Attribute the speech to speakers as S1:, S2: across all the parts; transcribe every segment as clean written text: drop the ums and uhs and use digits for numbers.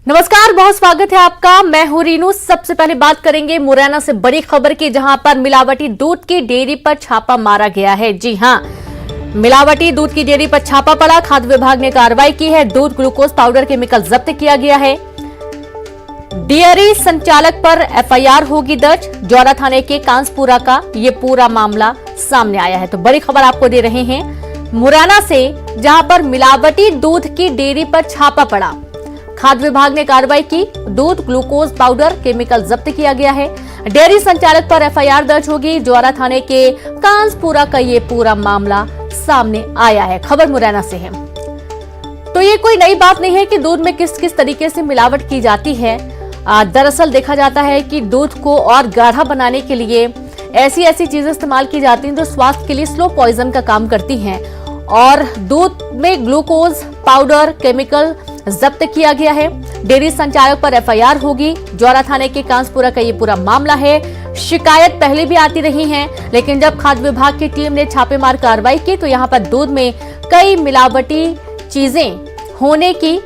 S1: नमस्कार, बहुत स्वागत है आपका। मैं हूं रीनू। सबसे पहले बात करेंगे मुरैना से बड़ी खबर की, जहां पर मिलावटी दूध की डेयरी पर छापा मारा गया है। जी हां, मिलावटी दूध की डेयरी पर छापा पड़ा। खाद्य विभाग ने कार्रवाई की है। दूध ग्लूकोज पाउडर केमिकल जब्त किया गया है। डेयरी संचालक पर एफआईआर होगी दर्ज। जौरा थाने के कांसपुरा का ये पूरा मामला सामने आया है। तो बड़ी खबर आपको दे रहे हैं मुरैना से, जहां पर मिलावटी दूध की डेयरी पर छापा पड़ा। खाद्य विभाग ने कार्रवाई की। दूध ग्लूकोज पाउडर केमिकल जब्त किया गया है। डेयरी संचालक पर एफआईआर दर्ज होगी। जौरा थाने के कांसपुरा का ये पूरा मामला सामने आया है। खबर मुरैना से है। तो ये कोई नई बात नहीं है कि दूध में किस किस तरीके से मिलावट की जाती है। दरअसल देखा जाता है कि दूध को और गाढ़ा बनाने के लिए ऐसी ऐसी चीजें इस्तेमाल की जाती हैं जो स्वास्थ्य के लिए स्लो पॉइजन का काम करती हैं। और दूध में ग्लूकोज पाउडर केमिकल जब्त किया गया है। डेयरी संचालक पर एफआईआर होगी। जौरा थाने के कांसपुरा का ये पूरा मामला है। शिकायत पहले भी आती रही है, लेकिन जब खाद्य विभाग की टीम ने छापेमार कार्रवाई की तो यहां पर दूध में कई मिलावटी चीजें होने की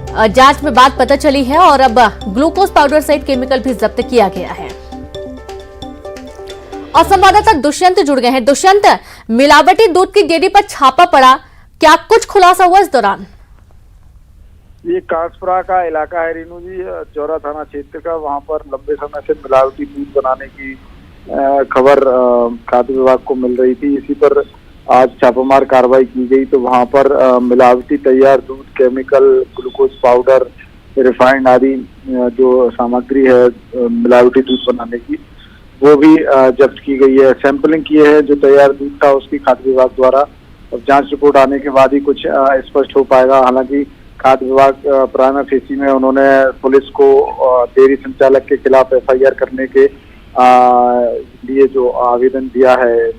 S1: जांच में बात पता चली है और अब ग्लूकोज पाउडर सहित केमिकल भी जब्त किया गया है। और संवाददाता दुष्यंत जुड़ गए हैं। दुष्यंत, मिलावटी दूध की डेयरी पर छापा पड़ा, क्या कुछ खुलासा हुआ इस दौरान?
S2: ये कांसपुरा का इलाका है रीनू जी, जौरा थाना क्षेत्र का। वहाँ पर लंबे समय से मिलावटी दूध बनाने की खबर खाद्य विभाग को मिल रही थी। इसी पर आज छापामार कार्रवाई की गई तो वहाँ पर मिलावटी तैयार दूध, केमिकल, ग्लूकोज पाउडर, रिफाइंड आदि जो सामग्री है मिलावटी दूध बनाने की, वो भी जब्त की गई है। सैंपलिंग की है जो तैयार दूध था उसकी खाद्य विभाग द्वारा। और जांच रिपोर्ट आने के बाद ही कुछ स्पष्ट हो पाएगा। हालांकि खाद्य विभाग प्राइमा फेसी में उन्होंने पुलिस को डेयरी संचालक के खिलाफ एफआईआर करने के लिए जो आवेदन दिया है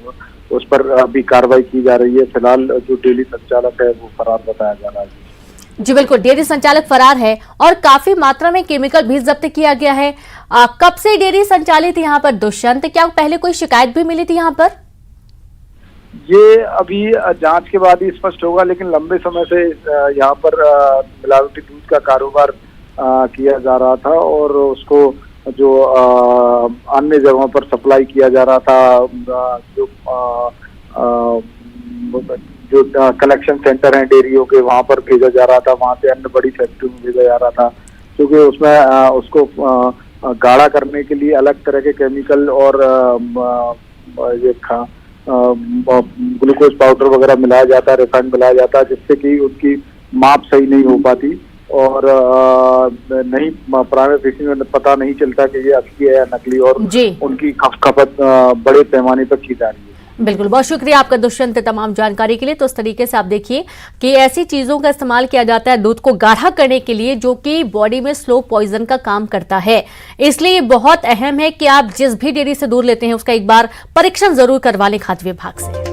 S2: उस पर अभी कार्रवाई की जा रही है। फिलहाल जो डेयरी संचालक है वो फरार बताया जा रहा है।
S1: जी बिल्कुल, डेयरी संचालक फरार है और काफी मात्रा में केमिकल भी जब्त किया गया है। कब से डेयरी संचालित यहाँ पर दुष्यंत, क्या पहले कोई शिकायत भी मिली थी यहाँ पर?
S2: ये अभी जांच के बाद ही स्पष्ट होगा, लेकिन लंबे समय से यहाँ पर मिलावटी दूध का कारोबार किया जा रहा था और उसको जो अन्य जगहों पर सप्लाई किया जा रहा था। जो कलेक्शन सेंटर हैं डेयरियों के, वहाँ पर भेजा जा रहा था। वहाँ से अन्य बड़ी फैक्ट्री में भेजा जा रहा था, क्योंकि उसमें उसको गाढ़ा करने के लिए अलग तरह के केमिकल और ये ग्लूकोज पाउडर वगैरह मिलाया जाता है, रिफाइंड मिलाया जाता है, जिससे कि उनकी माप सही नहीं हो पाती और नहीं प्राइमरी फेसी में पता नहीं चलता कि ये असली है या नकली, और उनकी खपत बड़े पैमाने पर की जा रही है।
S1: बिल्कुल, बहुत शुक्रिया आपका दुष्यंत तमाम जानकारी के लिए। तो इस तरीके से आप देखिए कि ऐसी चीजों का इस्तेमाल किया जाता है दूध को गाढ़ा करने के लिए, जो कि बॉडी में स्लो पॉइजन का काम करता है। इसलिए बहुत अहम है कि आप जिस भी डेयरी से दूध लेते हैं उसका एक बार परीक्षण जरूर करवा लें खाद्य विभाग से।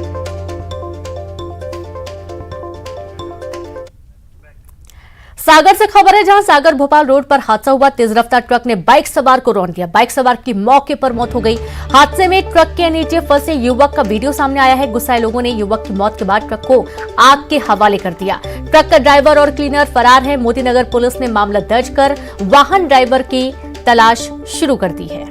S1: सागर से खबर है, जहां सागर भोपाल रोड पर हादसा हुआ। तेज रफ्तार ट्रक ने बाइक सवार को रौंद दिया। बाइक सवार की मौके पर मौत हो गई। हादसे में ट्रक के नीचे फंसे युवक का वीडियो सामने आया है। गुस्साए लोगों ने युवक की मौत के बाद ट्रक को आग के हवाले कर दिया। ट्रक का ड्राइवर और क्लीनर फरार है। मोती नगर पुलिस ने मामला दर्ज कर वाहन ड्राइवर की तलाश शुरू कर दी है।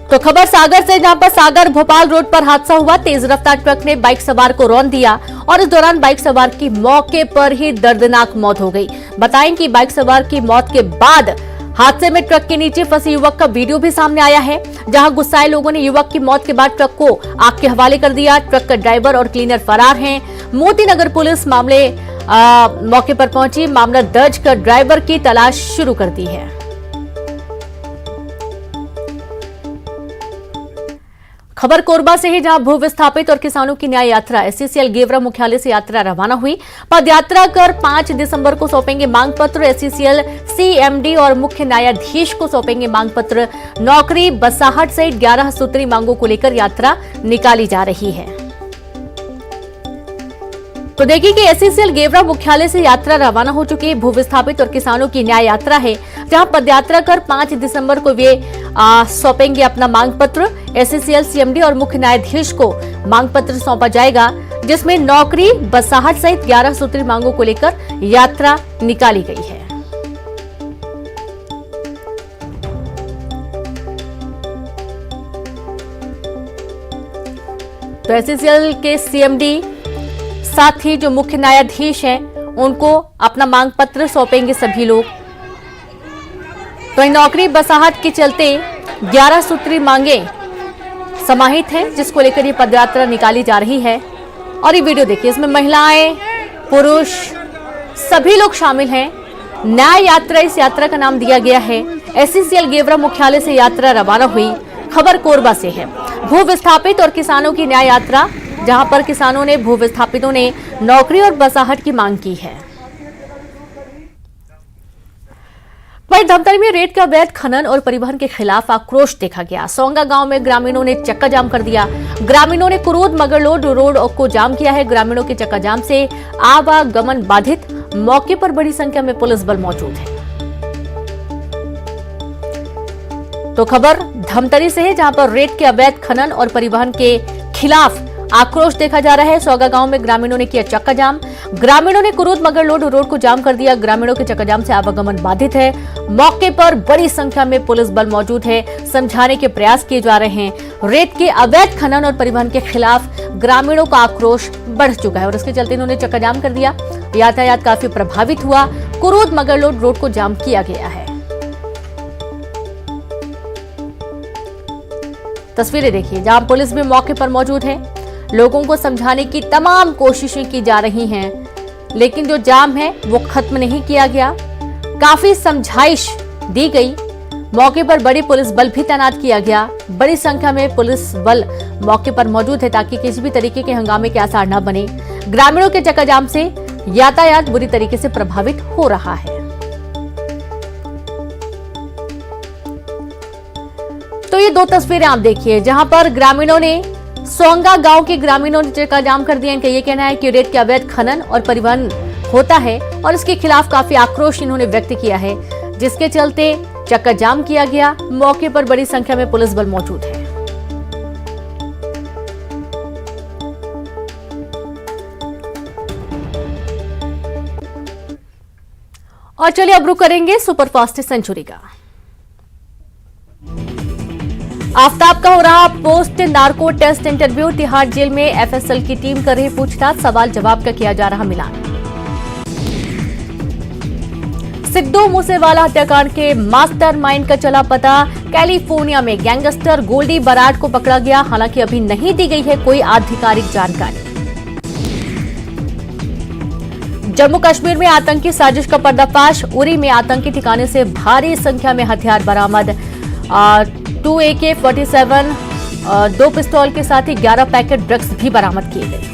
S1: तो खबर सागर से, जहां पर सागर भोपाल रोड पर हादसा हुआ। तेज रफ्तार ट्रक ने बाइक सवार को रौंद दिया और इस दौरान बाइक सवार की मौके पर ही दर्दनाक मौत हो गई। बताएं कि बाइक सवार की मौत के बाद हादसे में ट्रक के नीचे फंसे युवक का वीडियो भी सामने आया है, जहां गुस्साए लोगों ने युवक की मौत के बाद ट्रक को आग के हवाले कर दिया। ट्रक का ड्राइवर और क्लीनर फरार हैं। मोती नगर पुलिस मौके पर पहुंची, मामला दर्ज कर ड्राइवर की तलाश शुरू कर दी है। खबर कोरबा से ही, जहां भू विस्थापित और किसानों की न्याय यात्रा एससीसीएल गेवरा मुख्यालय से यात्रा रवाना हुई। पदयात्रा कर 5 दिसंबर को सौंपेंगे मांग पत्र। एससीसीएल सीएमडी और मुख्य न्यायाधीश को सौंपेंगे मांग पत्र। नौकरी, बसाहट सहित 11 सूत्री मांगों को लेकर यात्रा निकाली जा रही है। तो देखिए कि एससीसीएल गेवरा मुख्यालय से यात्रा रवाना हो चुकी है। भू विस्थापित और किसानों की न्याय यात्रा है, जहां पदयात्रा कर 5 दिसंबर को वे सौंपेंगे अपना मांग पत्र। एससीसीएल सीएमडी और मुख्य न्यायाधीश को मांग पत्र सौंपा जाएगा। जिसमें नौकरी, बसाहट सहित 11 सूत्री मांगों को लेकर यात्रा निकाली गई है। तो एससीसीएल के सीएमडी साथ ही जो मुख्य न्यायाधीश हैं उनको अपना मांग पत्र सौंपेंगे सभी लोग। तो नौकरी बसाहट के चलते 11 सूत्री मांगे समाहित हैं, जिसको लेकर ये पदयात्रा निकाली जा रही है। और ये वीडियो देखिए, इसमें महिलाएं, पुरुष सभी लोग शामिल हैं। न्याय यात्रा इस यात्रा का नाम दिया गया है। एससीसीएल गेवरा मुख्यालय से यात्रा रवाना हुई। खबर कोरबा से है। भू विस्थापित और किसानों की न्याय यात्रा, जहां पर किसानों ने, भू विस्थापितों ने नौकरी और बसाहट की मांग की है। वहीं धमतरी में रेत का अवैध खनन और परिवहन के खिलाफ आक्रोश देखा गया। सोंगा गांव में ग्रामीणों ने चक्का जाम कर दिया। ग्रामीणों ने कुरूद मगरलोड रोड को जाम किया है। ग्रामीणों के चक्का जाम से आवागमन बाधित। मौके पर बड़ी संख्या में पुलिस बल मौजूद है। तो खबर धमतरी से है, जहां पर रेत के अवैध खनन और परिवहन के खिलाफ आक्रोश देखा जा रहा है। सोगा गांव में ग्रामीणों ने किया चक्का जाम। ग्रामीणों ने कुरूद मगरलोड रोड को जाम कर दिया। ग्रामीणों के चक्का जाम से आवागमन बाधित है। मौके पर बड़ी संख्या में पुलिस बल मौजूद है। समझाने के प्रयास किए जा रहे हैं। रेत के अवैध खनन और परिवहन के खिलाफ ग्रामीणों का आक्रोश बढ़ चुका है और इसके चलते इन्होंने चक्का जाम कर दिया। यातायात काफी प्रभावित हुआ। कुरूद मगरलोड रोड को जाम किया गया है। तस्वीरें देखिए, जहां पुलिस भी मौके पर मौजूद है। लोगों को समझाने की तमाम कोशिशें की जा रही हैं, लेकिन जो जाम है वो खत्म नहीं किया गया। काफी समझाइश दी गई। मौके पर बड़ी पुलिस बल भी तैनात किया गया। बड़ी संख्या में पुलिस बल मौके पर मौजूद है ताकि किसी भी तरीके के हंगामे के आसार न बने। ग्रामीणों के चक्का जाम से यातायात बुरी तरीके से प्रभावित हो रहा है। तो ये दो तस्वीरें आप देखिए, जहां पर ग्रामीणों ने, सोंगा गांव के ग्रामीणों ने चक्का जाम कर दिया। इनका ये कहना है कि रेत के अवैध खनन और परिवहन होता है और इसके खिलाफ काफी आक्रोश इन्होंने व्यक्त किया है, जिसके चलते चक्का जाम किया गया। मौके पर बड़ी संख्या में पुलिस बल मौजूद है। और चलिए अब रुक करेंगे सुपरफास्ट सेंचुरी का। आफ्ताब का हो रहा post narco test interview. Tihar jail में एफएसएल की टीम कर रही पूछताछ। सवाल जवाब का किया जा रहा मिलान। सिद्धू मूसेवाला हत्याकांड के मास्टरमाइंड का चला पता। कैलिफोर्निया में गैंगस्टर गोल्डी बराड को पकड़ा गया। हालांकि अभी नहीं दी गई है कोई आधिकारिक जानकारी। जम्मू कश्मीर में आतंकी साजिश का पर्दाफाश। उरी में आतंकी ठिकाने से भारी संख्या में हथियार बरामद। 2 AK-47, 2 पिस्तौल के साथ ही 11 पैकेट ड्रग्स भी बरामद किए गए।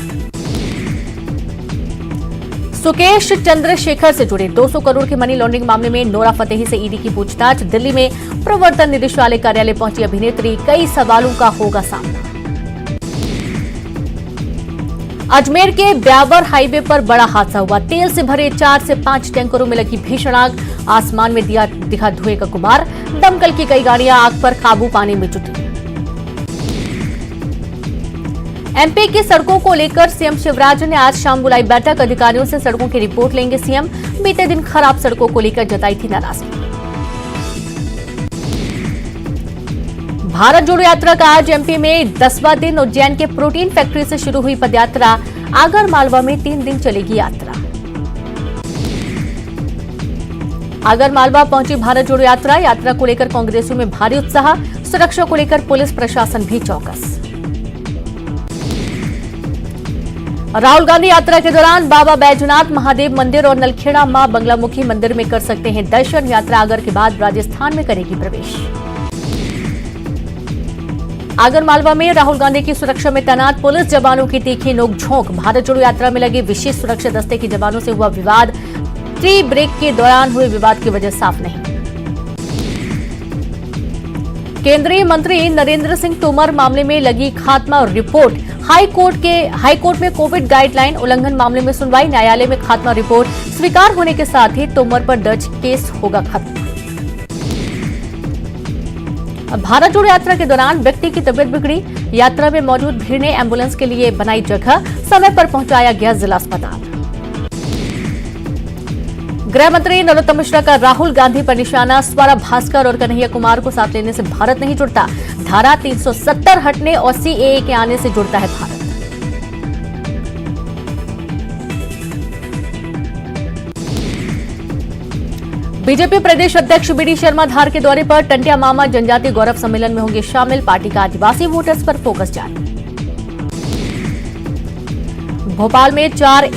S1: सुकेश चंद्रशेखर से जुड़े 200 करोड़ के मनी लॉन्ड्रिंग मामले में नोरा फतेही से ईडी की पूछताछ। दिल्ली में प्रवर्तन निदेशालय कार्यालय पहुंची अभिनेत्री। कई सवालों का होगा सामना। अजमेर के ब्यावर हाईवे पर बड़ा हादसा हुआ। तेल से भरे 4 से 5 टैंकरों में लगी भीषण आग। आसमान में दिखा धुएं का गुबार। दमकल की कई गाड़ियां आग पर काबू पाने में जुटी। एमपी की सड़कों को लेकर सीएम शिवराज ने आज शाम बुलाई बैठक। अधिकारियों से सड़कों की रिपोर्ट लेंगे सीएम। बीते दिन खराब सड़कों को लेकर जताई थी नाराजगी। भारत जोड़ो यात्रा का आज एमपी में 10वां दिन। उज्जैन के प्रोटीन फैक्ट्री से शुरू हुई पदयात्रा। आगर मालवा में 3 दिन चलेगी यात्रा। आगर मालवा पहुंची भारत जोड़ो यात्रा। यात्रा को लेकर कांग्रेसियों में भारी उत्साह। सुरक्षा को लेकर पुलिस प्रशासन भी चौकस। राहुल गांधी यात्रा के दौरान बाबा बैजनाथ महादेव मंदिर और नलखेड़ा मां बंगलामुखी मंदिर में कर सकते हैं दर्शन। यात्रा आगर के बाद राजस्थान में करेगी प्रवेश। आगर मालवा में राहुल गांधी की सुरक्षा में तैनात पुलिस जवानों की तीखी नोकझोंक। भारत जोड़ो यात्रा में लगे विशेष सुरक्षा दस्ते के जवानों से हुआ विवाद। टी ब्रेक के दौरान हुए विवाद की वजह साफ नहीं। केंद्रीय मंत्री नरेंद्र सिंह तोमर मामले में लगी खात्मा रिपोर्ट। हाईकोर्ट में कोविड गाइडलाइन उल्लंघन मामले में सुनवाई। न्यायालय में खात्मा रिपोर्ट स्वीकार होने के साथ ही तोमर पर दर्ज केस होगा खत्म। भारत जोड़ो यात्रा के दौरान व्यक्ति की तबीयत बिगड़ी। यात्रा में मौजूद भीड़ ने एम्बुलेंस के लिए बनाई जगह, समय पर पहुंचाया गया जिला अस्पताल। गृह मंत्री नरोत्तम मिश्रा का राहुल गांधी पर निशाना। स्वरा भास्कर और कन्हैया कुमार को साथ लेने से भारत नहीं जुड़ता। धारा 370 हटने और सीएए के आने से जुड़ता है भारत। बीजेपी प्रदेश अध्यक्ष बीडी शर्मा धार के दौरे पर। टंटिया मामा जनजातीय गौरव सम्मेलन में होंगे शामिल। पार्टी का आदिवासी वोटर्स पर फोकस जारी। भोपाल में 4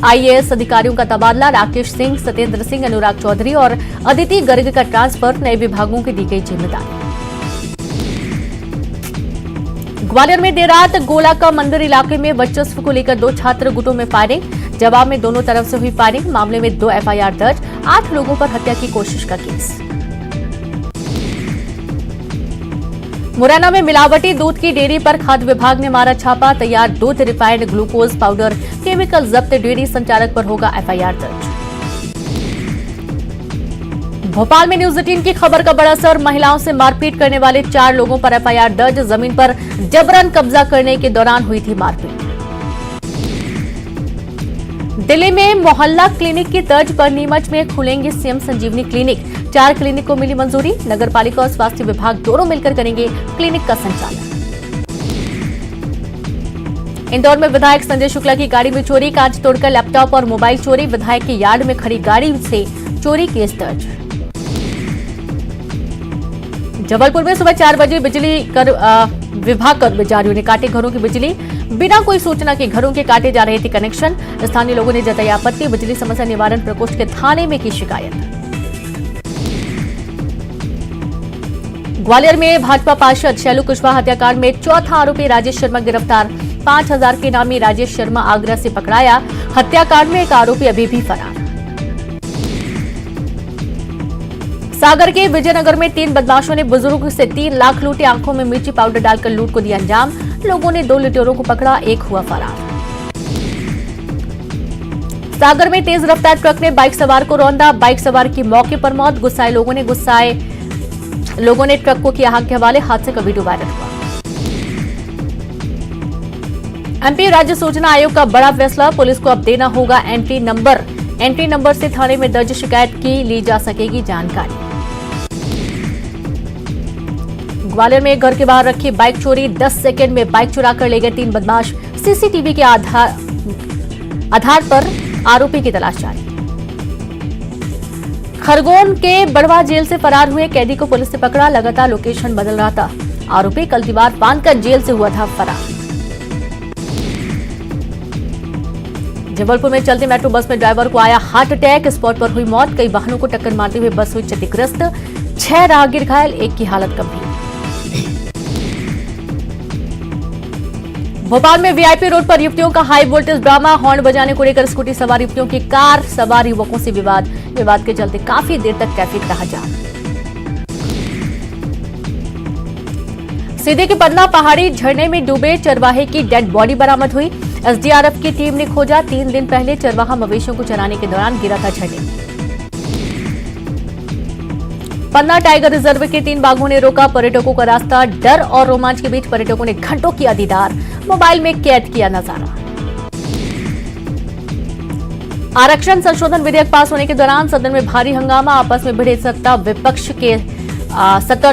S1: आईएएस अधिकारियों का तबादला। राकेश सिंह, सत्येंद्र सिंह, अनुराग चौधरी और अदिति गर्ग का ट्रांसफर। नए विभागों की दी गई जिम्मेदारी। ग्वालियर में देर रात गोलाका मंदिर इलाके में वर्चस्व को लेकर 2 छात्र गुटों में फायरिंग। जवाब में दोनों तरफ से हुई फायरिंग। मामले में 2 एफआईआर दर्ज। 8 लोगों पर हत्या की कोशिश का केस। मुरैना में मिलावटी दूध की डेयरी पर खाद्य विभाग ने मारा छापा। तैयार दूध, रिफाइंड ग्लूकोज पाउडर, केमिकल जब्त। डेयरी संचालक पर होगा एफआईआर दर्ज। भोपाल में न्यूज 18 की खबर का बड़ा असर। महिलाओं से मारपीट करने वाले 4 लोगों पर एफआईआर दर्ज। जमीन पर जबरन कब्जा करने के दौरान हुई थी मारपीट। दिल्ली में मोहल्ला क्लिनिक की तर्ज पर नीमच में खुलेंगे सीएम संजीवनी क्लिनिक। 4 क्लिनिक को मिली मंजूरी। नगरपालिका और स्वास्थ्य विभाग दोनों मिलकर करेंगे क्लिनिक का संचालन। इंदौर में विधायक संजय शुक्ला की गाड़ी में चोरी। कांच तोड़कर लैपटॉप और मोबाइल चोरी। विधायक के यार्ड में खड़ी गाड़ी से चोरी केस दर्ज। जबलपुर में सुबह 4 बजे बिजली विभाग कर्मचारियों ने काटे घरों की बिजली। बिना कोई सूचना के घरों के काटे जा रहे थे कनेक्शन। स्थानीय लोगों ने जताई आपत्ति। बिजली समस्या निवारण प्रकोष्ठ के थाने में की शिकायत। ग्वालियर में भाजपा पार्षद शैलू कुशवाहा हत्याकांड में चौथा आरोपी राजेश शर्मा गिरफ्तार। 5000 के नामी राजेश शर्मा आगरा से पकड़ाया। हत्याकांड में एक आरोपी अभी भी फरार। सागर के विजयनगर में 3 बदमाशों ने बुजुर्ग से 3 लाख लूटे। आंखों में मिर्ची पाउडर डालकर लूट को दिया अंजाम। लोगों ने 2 लुटेरों को पकड़ा, एक हुआ फरार। सागर में तेज रफ्तार ट्रक ने बाइक सवार को रौंदा। बाइक सवार की मौके पर मौत। गुस्साए लोगों ने ट्रक को किया आग के हवाले। हादसे का वीडियो वायरल हुआ। एमपी राज्य सूचना आयोग का बड़ा फैसला। पुलिस को अब देना होगा एंट्री नंबर से थाने में दर्ज शिकायत की ली जा सकेगी जानकारी। ग्वालियर में घर के बाहर रखी बाइक चोरी। 10 सेकंड में बाइक चुराकर ले गए 3 बदमाश। सीसीटीवी के आधार पर आरोपी की तलाश जारी। खरगोन के बड़वा जेल से फरार हुए कैदी को पुलिस ने पकड़ा। लगातार लोकेशन बदल रहा था। आरोपी कल दीवार बांधकर जेल से हुआ था फरार। जबलपुर में चलती मेट्रो बस में ड्राइवर को आया हार्ट अटैक। स्पॉट पर हुई मौत। कई वाहनों को टक्कर मारते हुए बस हुई क्षतिग्रस्त। 6 राहगीर घायल, 1 की हालत गंभीर। भोपाल में वीआईपी रोड पर युवतियों का हाई वोल्टेज ड्रामा। हॉर्न बजाने को लेकर स्कूटी सवार युवतियों की कार सवार युवकों से विवाद के चलते काफी देर तक ट्रैफिक रहा जाम। सीधे के पन्ना पहाड़ी झरने में डूबे चरवाहे की डेड बॉडी बरामद हुई। एसडीआरएफ की टीम ने खोजा। 3 दिन पहले चरवाहा मवेशियों को चराने के दौरान गिरा था झरने में। पन्ना टाइगर रिजर्व के 3 बाघों ने रोका पर्यटकों का रास्ता। डर और रोमांच के बीच पर्यटकों ने घंटों किया दीदार। मोबाइल में कैद किया नजारा। आरक्षण संशोधन विधेयक पास होने के दौरान सदन में भारी हंगामा। आपस में भिड़े सत्ता और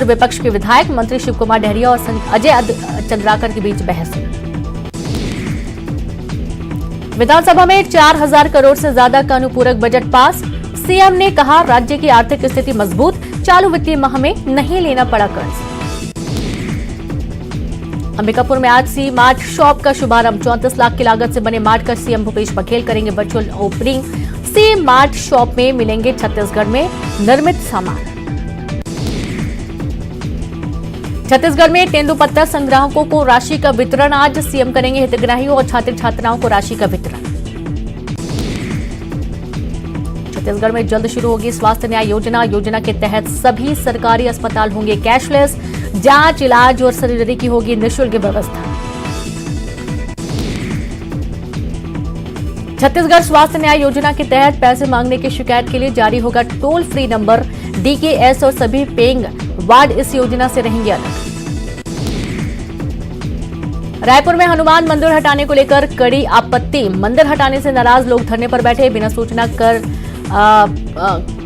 S1: विपक्ष के विधायक। मंत्री शिव कुमार डहरिया और अजय चंद्राकर के बीच बहस हुई। विधानसभा में 4000 करोड़ से ज्यादा का अनुपूरक बजट पास। सीएम ने कहा राज्य की आर्थिक स्थिति मजबूत। चालू वित्तीय माह में नहीं लेना पड़ा कर्ज। अंबिकापुर में आज सी मार्ट शॉप का शुभारंभ। 34 लाख की लागत से बने मार्ट का सीएम भूपेश बघेल करेंगे वर्चुअल ओपनिंग। सी मार्ट शॉप में मिलेंगे छत्तीसगढ़ में निर्मित सामान। छत्तीसगढ़ में तेंदुपत्ता संग्राहकों को राशि का वितरण। आज सीएम करेंगे हितग्राहियों और छात्र छात्राओं को राशि का वितरण। छत्तीसगढ़ में जल्द शुरू होगी स्वास्थ्य न्याय योजना के तहत सभी सरकारी अस्पताल होंगे कैशलेस। जांच, इलाज और सर्जरी की होगी निःशुल्क व्यवस्था। छत्तीसगढ़ स्वास्थ्य न्याय योजना के तहत पैसे मांगने की शिकायत के लिए जारी होगा टोल फ्री नंबर। डीकेएस और सभी पेइंग वार्ड इस योजना से रहेंगे अलग। रायपुर में हनुमान मंदिर हटाने को लेकर कड़ी आपत्ति। मंदिर हटाने से नाराज लोग धरने पर बैठे। बिना सूचना कर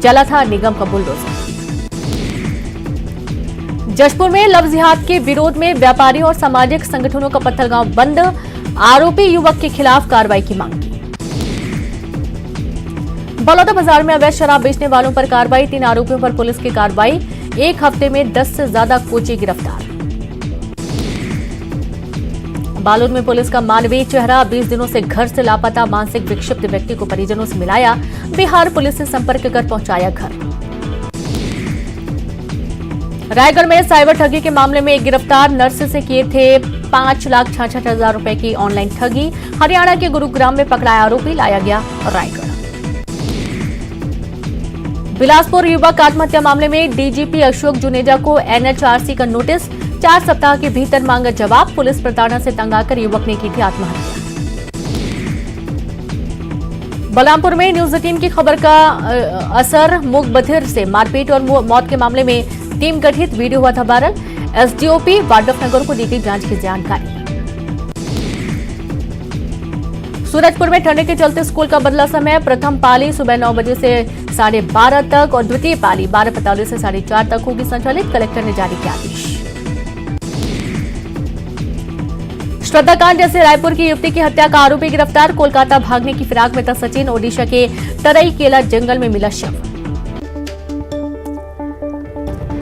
S1: चला था निगम का बुलडोजर। जशपुर में लव जिहाद के विरोध में व्यापारियों और सामाजिक संगठनों का पत्थलगांव बंद। आरोपी युवक के खिलाफ कार्रवाई की मांग की। बलौदा बाजार में अवैध शराब बेचने वालों पर कार्रवाई। 3 आरोपियों पर पुलिस की कार्रवाई। 1 हफ्ते में 10 से ज्यादा कोची गिरफ्तार। बालोद में पुलिस का मानवीय चेहरा। 20 दिनों से घर से लापता मानसिक विक्षिप्त व्यक्ति को परिजनों से मिलाया। बिहार पुलिस से संपर्क कर पहुंचाया घर। रायगढ़ में साइबर ठगी के मामले में एक गिरफ्तार। नर्स से किए थे 5,66,000 रुपए की ऑनलाइन ठगी। हरियाणा के गुरुग्राम में पकड़ाया आरोपी, लाया गया रायगढ़। बिलासपुर युवक आत्महत्या मामले में डीजीपी अशोक जुनेजा को एनएचआरसी का नोटिस। 4 सप्ताह के भीतर मांगा जवाब। पुलिस प्रताड़ना से तंग आकर युवक ने की थी आत्महत्या। बलरामपुर में न्यूज 18 की खबर का असर। मूक बधिर से मारपीट और मौत के मामले में टीम गठित। वीडियो हुआ था वायरल। एसडीओपी वाड्रफनगर को दी गई जांच की जानकारी। सूरजपुर में ठंड के चलते स्कूल का बदला समय। प्रथम पाली सुबह 9 बजे से 12:30 तक और द्वितीय पाली 12:45 से 4:30 तक होगी संचालित। कलेक्टर ने जारी किया आदेश। श्रद्धाकांड जैसे रायपुर की युवती की हत्या का आरोपी गिरफ्तार। कोलकाता भागने की फिराक में था सचिन। ओडिशा के तरईकेला जंगल में मिला शव।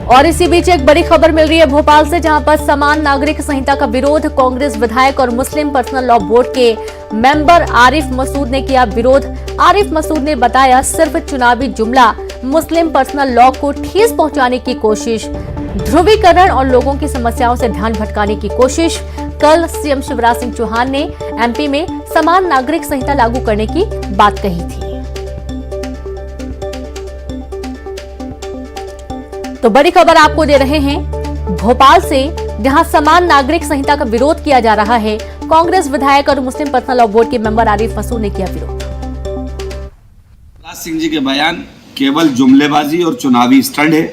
S1: और इसी बीच एक बड़ी खबर मिल रही है भोपाल से, जहां पर समान नागरिक संहिता का विरोध। कांग्रेस विधायक और मुस्लिम पर्सनल लॉ बोर्ड के मेंबर आरिफ मसूद ने किया विरोध। आरिफ मसूद ने बताया सिर्फ चुनावी जुमला। मुस्लिम पर्सनल लॉ को ठेस पहुंचाने की कोशिश, ध्रुवीकरण और लोगों की समस्याओं से ध्यान भटकाने की कोशिश। कल सीएम शिवराज सिंह चौहान ने एमपी में समान नागरिक संहिता लागू करने की बात कही थी। तो बड़ी खबर आपको दे रहे हैं भोपाल से, जहां समान नागरिक संहिता का विरोध किया जा रहा है। कांग्रेस विधायक और मुस्लिम पर्सनल लॉ बोर्ड के मेंबर आरिफ मसूद ने किया विरोध।
S3: शिवराज सिंह जी के बयान केवल जुमलेबाजी और चुनावी स्टंट है,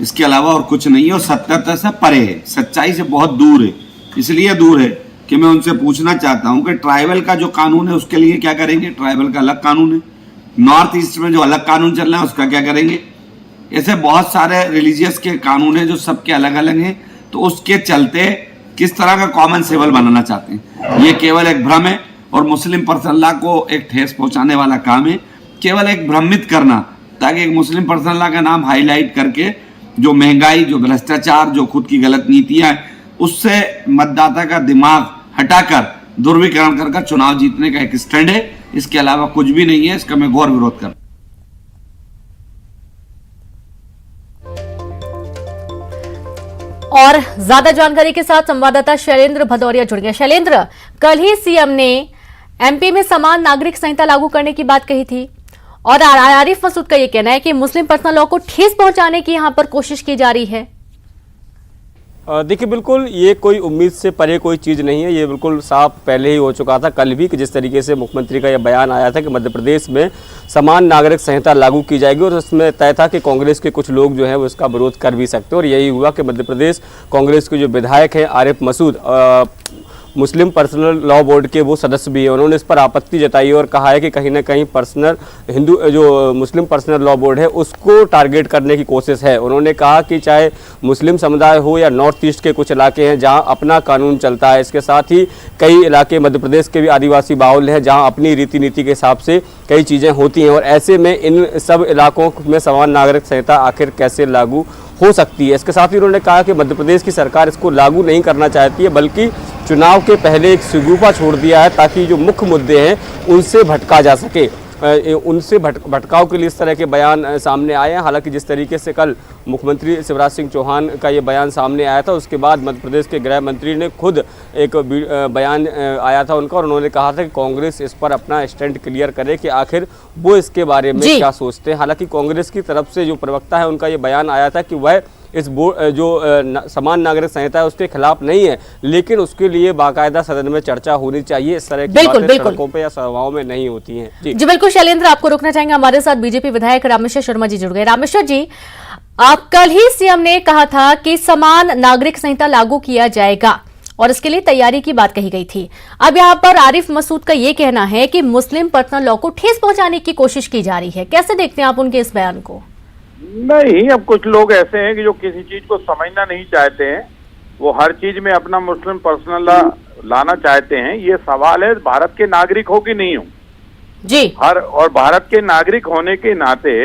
S3: इसके अलावा और कुछ नहीं है और सत्यता से परे है, सच्चाई से बहुत दूर है। इसलिए दूर है कि मैं उनसे पूछना चाहता हूं कि ट्राइबल का जो कानून है उसके लिए क्या करेंगे। ट्राइबल का अलग कानून है। नॉर्थ ईस्ट में जो अलग कानून चल रहा है उसका क्या करेंगे। ऐसे बहुत सारे रिलीजियस के कानून है जो सबके अलग अलग हैं। तो उसके चलते किस तरह का कॉमन सिविल बनाना चाहते हैं, ये केवल एक भ्रम है और मुस्लिम पर्सनल लॉ को एक ठेस पहुंचाने वाला काम है। केवल एक भ्रमित करना ताकि एक मुस्लिम पर्सनल लॉ का नाम हाईलाइट करके जो महंगाई, जो भ्रष्टाचार, जो खुद की गलत नीतियां हैं, उससे मतदाता का दिमाग हटाकर ध्रुवीकरण कर चुनाव जीतने का एक स्टैंड है। इसके अलावा कुछ भी नहीं है। इसका मैं घोर विरोध कर।
S1: और ज्यादा जानकारी के साथ संवाददाता शैलेंद्र भदौरिया जुड़ गए। शैलेंद्र, कल ही सीएम ने एमपी में समान नागरिक संहिता लागू करने की बात कही थी और आरिफ मसूद का यह कहना है कि मुस्लिम पर्सनल लॉ को ठेस पहुंचाने की यहां पर कोशिश की जा रही है।
S4: देखिए, बिल्कुल ये कोई उम्मीद से परे कोई चीज़ नहीं है। ये बिल्कुल साफ पहले ही हो चुका था कल भी कि जिस तरीके से मुख्यमंत्री का यह बयान आया था कि मध्य प्रदेश में समान नागरिक संहिता लागू की जाएगी और उसमें तय था कि कांग्रेस के कुछ लोग जो हैं वो इसका विरोध कर भी सकते हैं। और यही हुआ कि मध्य प्रदेश कांग्रेस के जो विधायक हैं आरिफ मसूद, मुस्लिम पर्सनल लॉ बोर्ड के वो सदस्य भी हैं, उन्होंने इस पर आपत्ति जताई और कहा है कि कहीं ना कहीं जो मुस्लिम पर्सनल लॉ बोर्ड है उसको टारगेट करने की कोशिश है। उन्होंने कहा कि चाहे मुस्लिम समुदाय हो या नॉर्थ ईस्ट के कुछ इलाके हैं जहां अपना कानून चलता है, इसके साथ ही कई इलाके मध्य प्रदेश के भी आदिवासी बाहुल्य हैं जहाँ अपनी रीति नीति के हिसाब से कई चीज़ें होती हैं और ऐसे में इन सब इलाकों में समान नागरिक संहिता आखिर कैसे लागू हो सकती है। इसके साथ ही उन्होंने कहा कि मध्य प्रदेश की सरकार इसको लागू नहीं करना चाहती है बल्कि चुनाव के पहले एक सुगुफा छोड़ दिया है ताकि जो मुख्य मुद्दे हैं उनसे भटका जा सके। उनसे भटकाव के लिए इस तरह के बयान सामने आए हैं। हालांकि जिस तरीके से कल मुख्यमंत्री शिवराज सिंह चौहान का ये बयान सामने आया था उसके बाद मध्य प्रदेश के गृह मंत्री ने खुद एक बयान आया था उनका और उन्होंने कहा था कि कांग्रेस इस पर अपना स्टैंड क्लियर करे कि आखिर वो इसके बारे में क्या सोचते हैं। हालांकि कांग्रेस की तरफ से जो प्रवक्ता है उनका ये बयान आया था कि वह इस समान नागरिक संहिता है उसके खिलाफ नहीं है, लेकिन उसके लिए बाकायदा सदन में चर्चा होनी चाहिए। इस तरह की बातें सड़कों पे या सभाओं में नहीं होती हैं। जी बिल्कुल
S1: शैलेंद्र, आपको रोकना चाहेंगे। हमारे साथ बीजेपी विधायक रामेश्वर शर्मा जी जुड़ गए। रामेश्वर जी, आप कल ही सीएम ने कहा था कि समान नागरिक संहिता लागू किया जाएगा और इसके लिए तैयारी की बात कही गई थी। अब यहां पर आरिफ मसूद का ये कहना है कि मुस्लिम पर्सनल लॉ को ठेस पहुंचाने की कोशिश की जा रही है। कैसे देखते हैं आप उनके इस बयान को?
S5: नहीं, अब कुछ लोग ऐसे हैं कि जो किसी चीज को समझना नहीं चाहते हैं, वो हर चीज में अपना मुस्लिम पर्सनल लॉ लाना चाहते हैं। ये सवाल है भारत के नागरिक हो कि नहीं हो
S1: जी।
S5: और भारत के नागरिक होने के नाते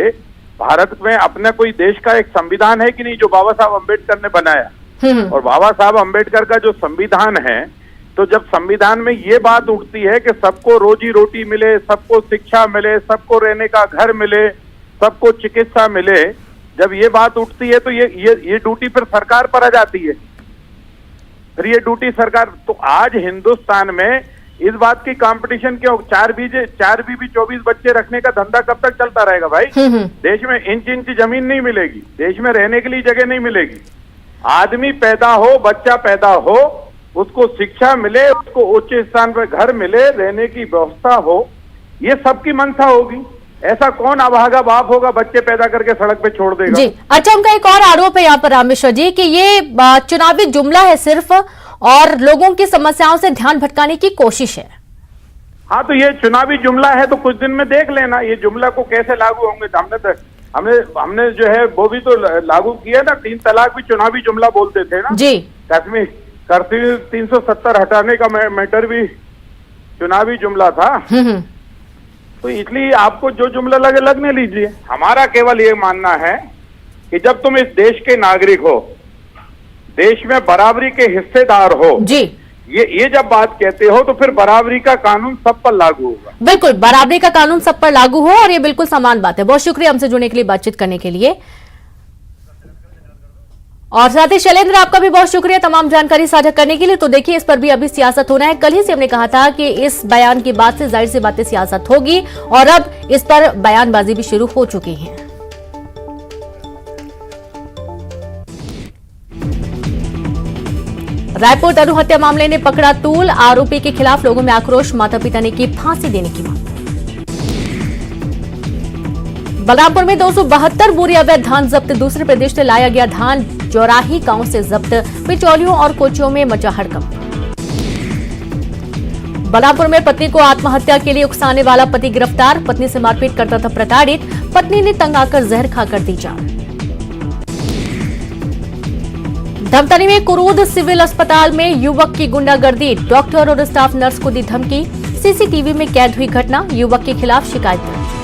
S5: भारत में अपना कोई देश का एक संविधान है कि नहीं, जो बाबा साहब अम्बेडकर ने बनाया। और बाबा साहब अम्बेडकर का जो संविधान है, तो जब संविधान में ये बात उठती है कि सबको रोजी रोटी मिले, सबको शिक्षा मिले, सबको रहने का घर मिले, सबको चिकित्सा मिले, जब ये बात उठती है तो ये ड्यूटी फिर सरकार पर आ जाती है। फिर ये ड्यूटी सरकार, तो आज हिंदुस्तान में इस बात की कंपटीशन क्यों? 4 बीबी 24 बच्चे रखने का धंधा कब तक चलता रहेगा भाई? देश में इंच इंच जमीन नहीं मिलेगी, देश में रहने के लिए जगह नहीं मिलेगी। आदमी पैदा हो, बच्चा पैदा हो, उसको शिक्षा मिले, उसको उच्च स्थान पर घर मिले, रहने की व्यवस्था हो, ये सबकी मंशा होगी। ऐसा कौन अभागा बाप होगा बच्चे पैदा करके सड़क पे छोड़ देगा?
S1: जी अच्छा, उनका एक और आरोप है यहाँ पर रामेश्वर जी कि ये चुनावी जुमला है सिर्फ और लोगों की समस्याओं से ध्यान भटकाने की कोशिश है।
S5: हाँ, तो ये चुनावी जुमला है तो कुछ दिन में देख लेना ये जुमला को कैसे लागू होंगे। हमने जो है वो भी तो लागू किया ना, 3 तलाक भी चुनावी जुमला बोलते थे ना
S1: जी।
S5: कर्फ्यू 370 हटाने का मैटर भी चुनावी जुमला था। तो इसलिए आपको जो जुमला लगे लगने लीजिए। हमारा केवल ये मानना है कि जब तुम इस देश के नागरिक हो, देश में बराबरी के हिस्सेदार हो
S1: जी,
S5: ये जब बात कहते हो तो फिर बराबरी का कानून सब पर लागू होगा।
S1: बिल्कुल, बराबरी का कानून सब पर लागू हो और ये बिल्कुल समान बात है। बहुत शुक्रिया हमसे जुड़ने के लिए, बातचीत करने के लिए। और साथ ही शैलेंद्र, आपका भी बहुत शुक्रिया तमाम जानकारी साझा करने के लिए। तो देखिए, इस पर भी अभी सियासत होना है। कल ही से हमने कहा था कि इस बयान की बात से जाहिर सी बातें सियासत होगी और अब इस पर बयानबाजी भी शुरू हो चुकी है। रायपुर तनु हत्या मामले ने पकड़ा तूल, आरोपी के खिलाफ लोगों में आक्रोश, माता पिता ने की फांसी देने की मांग। बलरामपुर में 272 बोरी अवैध धान जब्त, दूसरे प्रदेश से लाया गया धान जौराही गांव से जब्त, बिचौलियों और कोचियों में मचा हड़कंप। बलरामपुर में पत्नी को आत्महत्या के लिए उकसाने वाला पति गिरफ्तार, पत्नी से मारपीट करता था प्रताड़ित, पत्नी ने तंग आकर जहर खाकर दी जान। धमतरी में कुरूद सिविल अस्पताल में युवक की गुंडागर्दी, डॉक्टर और स्टाफ नर्स को दी धमकी, सीसीटीवी में कैद हुई घटना, युवक के खिलाफ शिकायत दर्ज।